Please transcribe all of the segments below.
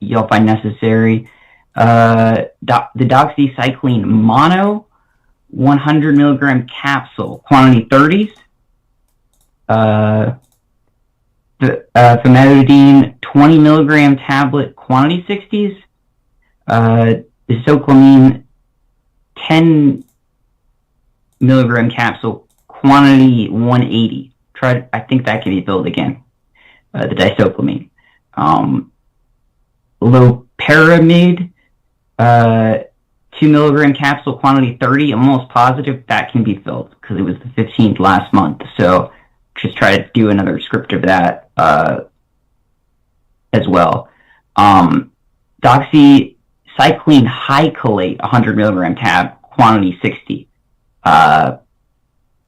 y'all find necessary. The doxycycline mono, 100 milligram capsule, quantity 30s. The famotidine, 20 milligram tablet, quantity 60s. The soclamine, 10 milligram capsule, quantity 180. I think that can be filled again. The disoclamine. Loperamide, 2 milligram capsule, quantity 30. I'm almost positive that can be filled because it was the 15th last month. So just try to do another script of that as well. Doxycycline hycolate, 100 milligram tab, quantity 60.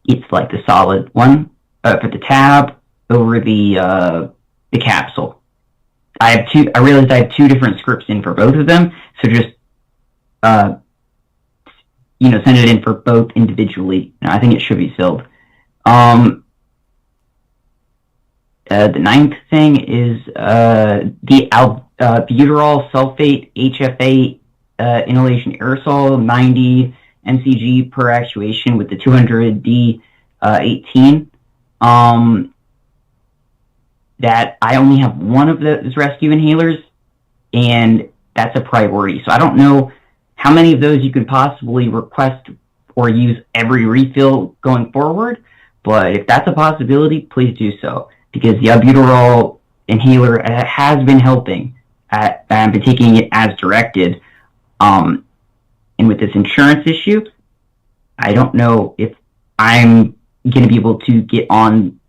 It's like the solid one for the tab over the capsule. I realized I have two different scripts in for both of them, so just send it in for both individually. I think it should be filled. The ninth thing is the albuterol sulfate HFA inhalation aerosol, 90 mcg per actuation with the 200D18. That I only have one of those rescue inhalers, and that's a priority. So I don't know how many of those you could possibly request or use every refill going forward, but if that's a possibility, please do so, because the albuterol inhaler has been helping. I've been taking it as directed, and with this insurance issue, I don't know if I'm going to be able to get on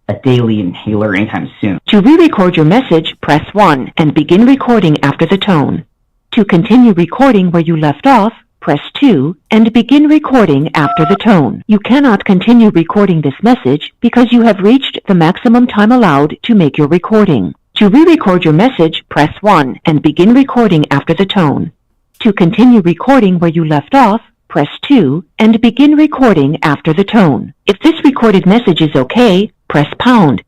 a daily inhaler anytime soon. To re-record your message, press 1 and begin recording after the tone. To continue recording where you left off, press 2 and begin recording after the tone. You cannot continue recording this message because you have reached the maximum time allowed to make your recording. To re-record your message, press 1 and begin recording after the tone. To continue recording where you left off, press 2 and begin recording after the tone. If this recorded message is okay, press pound.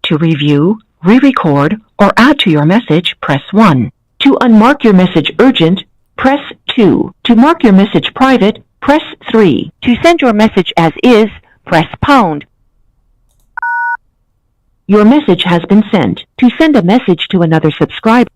To review, re-record, or add to your message, press 1. To unmark your message urgent, press 2. To mark your message private, press 3. To send your message as is, press pound. Your message has been sent. To send a message to another subscriber,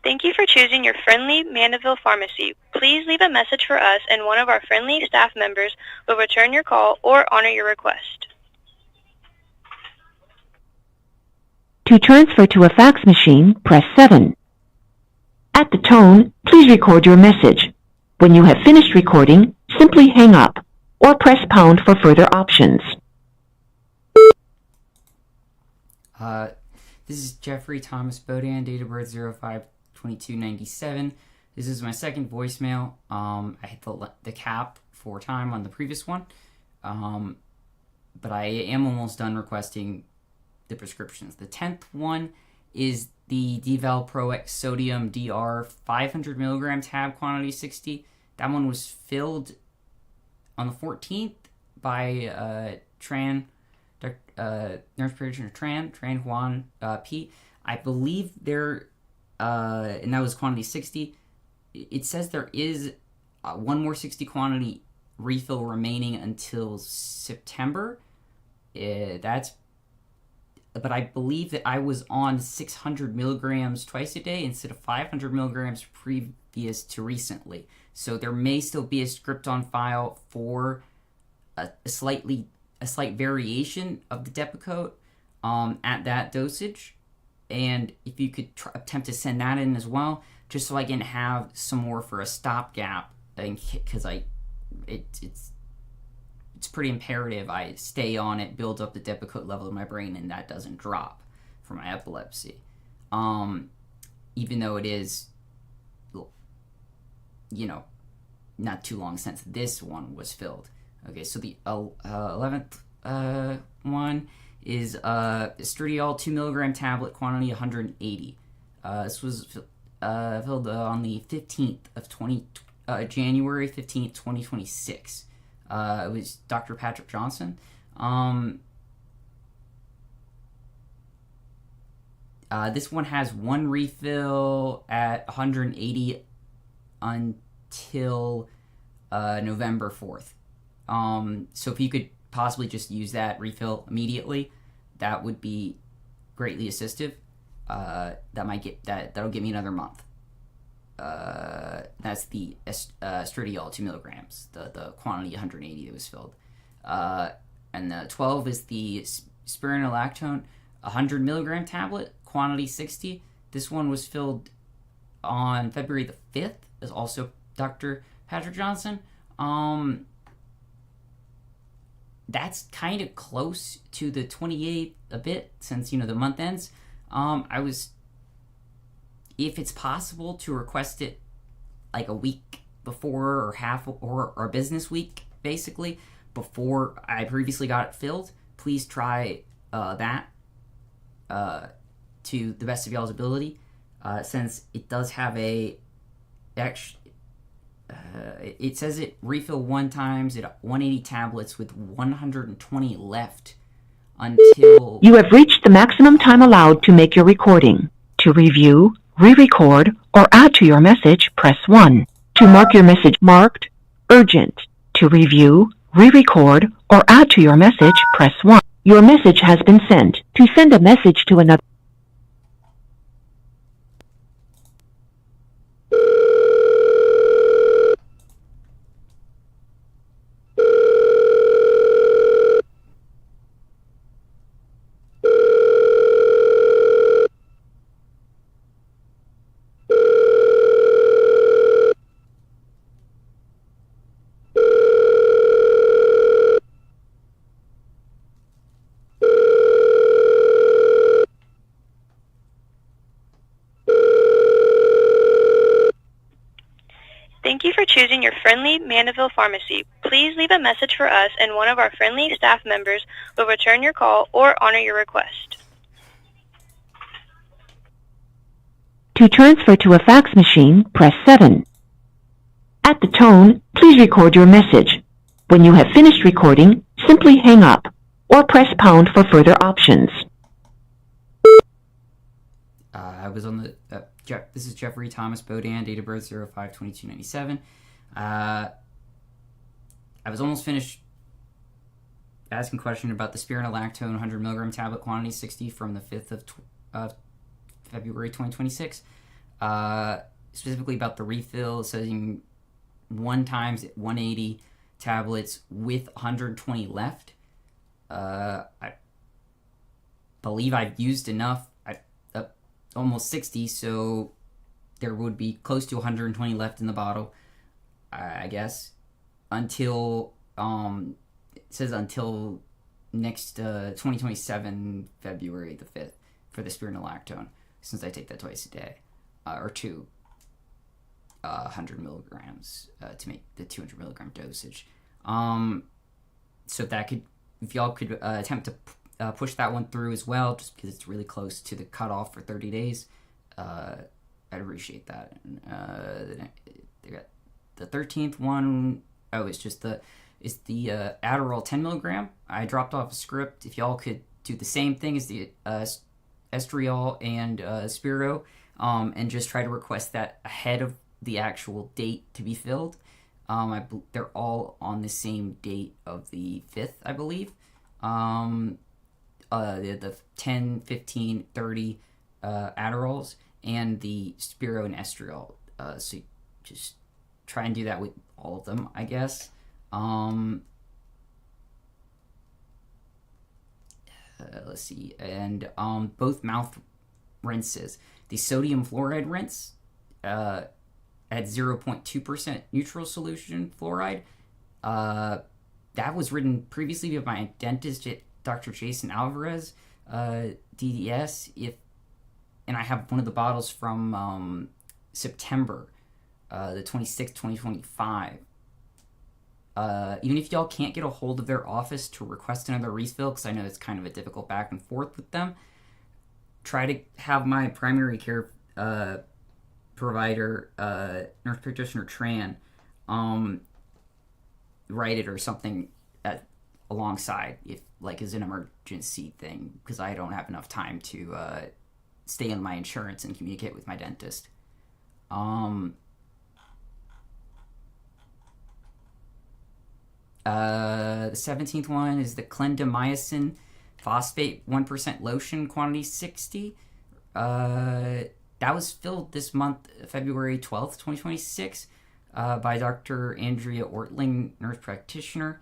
Thank you for choosing your friendly Mandeville Pharmacy. Please leave a message for us and one of our friendly staff members will return your call or honor your request. to transfer to a fax machine, press 7. At the tone, please record your message. When you have finished recording, simply hang up or press pound for further options. This is Jeffrey Thomas Bodin, date of birth 05/22/97. This is my second voicemail. I hit the cap for time on the previous one, but I am almost done requesting the prescriptions. The 10th one is the D-Val Pro X Sodium DR 500 milligram tab, quantity 60. That one was filled on the 14th by nurse practitioner Tran Juan P. I believe and that was quantity 60. It says there is one more 60 quantity refill remaining until September. But I believe that I was on 600 milligrams twice a day instead of 500 milligrams previous to recently. So there may still be a script on file for a slight variation of the Depakote at that dosage. And if you could attempt to send that in as well, just so I can have some more for a stopgap, because it's pretty imperative I stay on it, build up the Depakote level in my brain, and that doesn't drop for my epilepsy. Even though it is, you know, not too long since this one was filled. Okay, so the 11th one is estradiol 2 milligram tablet, quantity 180. This was filled on the 15th of January 15th, 2026. It was Dr. Patrick Johnson. This one has one refill at 180 until November 4th. So if you could possibly just use that refill immediately, that would be greatly assistive. That'll give me another month. That's the estradiol 2 milligrams, the quantity 180 that was filled. And the 12 is the spironolactone 100 milligram tablet, quantity 60. This one was filled on February the 5th, is also Dr. Patrick Johnson. That's kind of close to the 28th a bit, since, the month ends. If it's possible to request it like a week before, or half, or a business week, basically, before I previously got it filled, please try that to the best of y'all's ability, since it does have it says it refill 1 times at 180 tablets with 120 left until... You have reached the maximum time allowed to make your recording. To review, re-record, or add to your message, press 1. To mark your message marked urgent. To review, re-record, or add to your message, press 1. Your message has been sent. To send a message to another... Thank you for choosing your friendly Mandeville Pharmacy. Please leave a message for us, and one of our friendly staff members will return your call or honor your request. To transfer to a fax machine, press 7. At the tone, please record your message. When you have finished recording, simply hang up, or press pound for further options. I was on the... this is Jeffrey Thomas Bodin, date of birth 05/22/97. I was almost finished asking a question about the spironolactone 100 milligram tablet, quantity 60, from the 5th of February 2026. Specifically about the refill, saying 1 times at 180 tablets with 120 left. I believe I've used enough. Almost 60, so there would be close to 120 left in the bottle, I guess, until it says until next 2027 February the 5th for the spironolactone, since I take that twice a day, or 100 milligrams to make the 200 milligram dosage. So if y'all could attempt to push that one through as well, just because it's really close to the cutoff for 30 days. I'd appreciate that. They got the 13th one. Oh, it's the Adderall 10 milligram. I dropped off a script. If y'all could do the same thing as the estriol and Spiro, and just try to request that ahead of the actual date to be filled. They're all on the same date of the 5th, I believe. The 10, 15, 30 Adderalls, and the Spiro and Estriol. So just try and do that with all of them, I guess. Let's see. And both mouth rinses. The sodium fluoride rinse at 0.2% neutral solution fluoride. that was written previously by my dentist, Dr. Jason Alvarez, DDS. And I have one of the bottles from September, the 26th, 2025. Even if y'all can't get a hold of their office to request another refill, because I know it's kind of a difficult back and forth with them, try to have my primary care provider, nurse practitioner Tran, write it or something alongside, if like is an emergency thing, because I don't have enough time to stay on my insurance and communicate with my dentist. The 17th one is the clindamycin phosphate 1% lotion, quantity 60. That was filled this month, February 12th, 2026, by Dr. Andrea Ortling, nurse practitioner.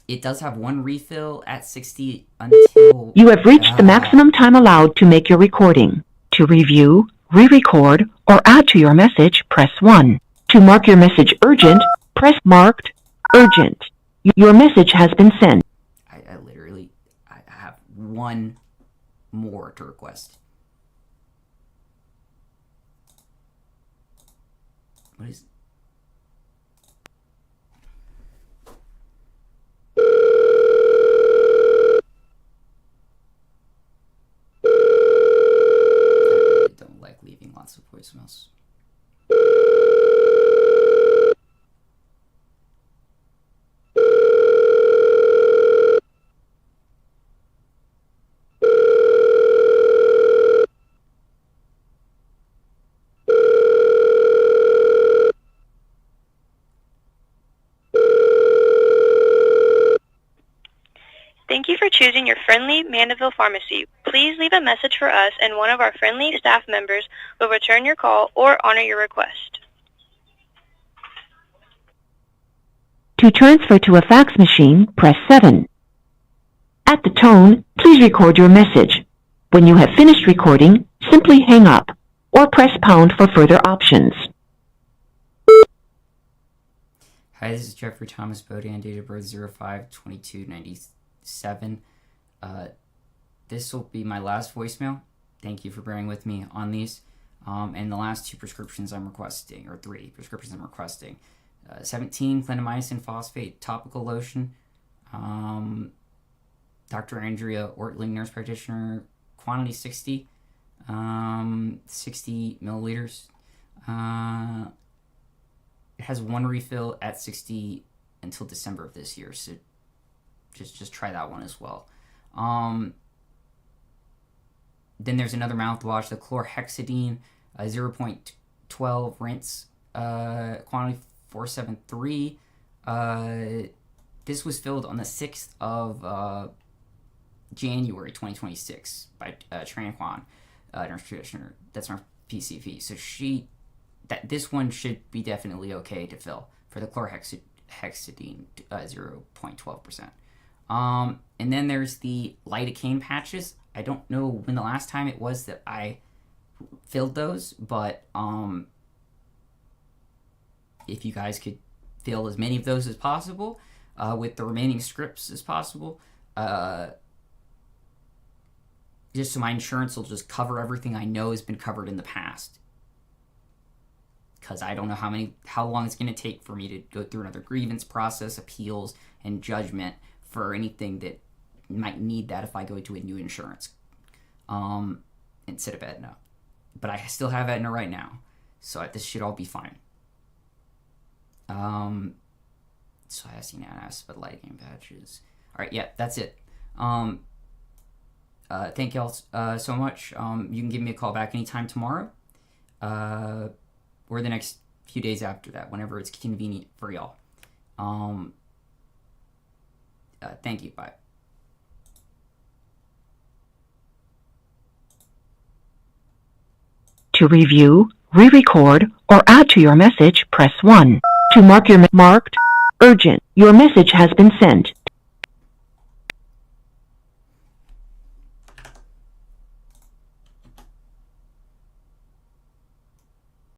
It does have one refill at 60 until... You have reached the maximum time allowed to make your recording. To review, re-record, or add to your message, press 1. To mark your message urgent, press marked urgent. Your message has been sent. I have one more to request. What is... I don't like leaving lots of voicemails. Thank you for choosing your friendly Mandeville Pharmacy. Please leave a message for us and one of our friendly staff members will return your call or honor your request. To transfer to a fax machine, press 7. At the tone, please record your message. When you have finished recording, simply hang up or press pound for further options. Hi, this is Jeffrey Thomas Bodin, date of birth 05/22/97. This will be my last voicemail. Thank you for bearing with me on these. And the last two prescriptions I'm requesting, or 3 prescriptions I'm requesting. 17 clindamycin phosphate topical lotion. Dr. Andrea Ortling, nurse practitioner, quantity 60. 60 milliliters. It has one refill at 60 until December of this year, so just try that one as well. Then there's another mouthwash, the chlorhexidine, 0.12 rinse, quantity 473. This was filled on the 6th of January 2026 by Tran Kwan, nurse practitioner. That's our PCP. So this one should be definitely okay to fill for the chlorhexidine, 0.12%. And then there's the lidocaine patches. I don't know when the last time it was that I filled those, but if you guys could fill as many of those as possible, with the remaining scripts as possible, just so my insurance will just cover everything I know has been covered in the past. Because I don't know how long it's going to take for me to go through another grievance process, appeals, and judgment for anything that might need that if I go to a new insurance instead of Aetna. But I still have Aetna right now, so this should all be fine. So I asked about lighting patches. All right, yeah, that's it. Thank y'all so much. You can give me a call back anytime tomorrow. Or the next few days after that, whenever it's convenient for y'all. Thank you. Bye. To review, re-record, or add to your message, press 1. To mark your marked urgent, your message has been sent.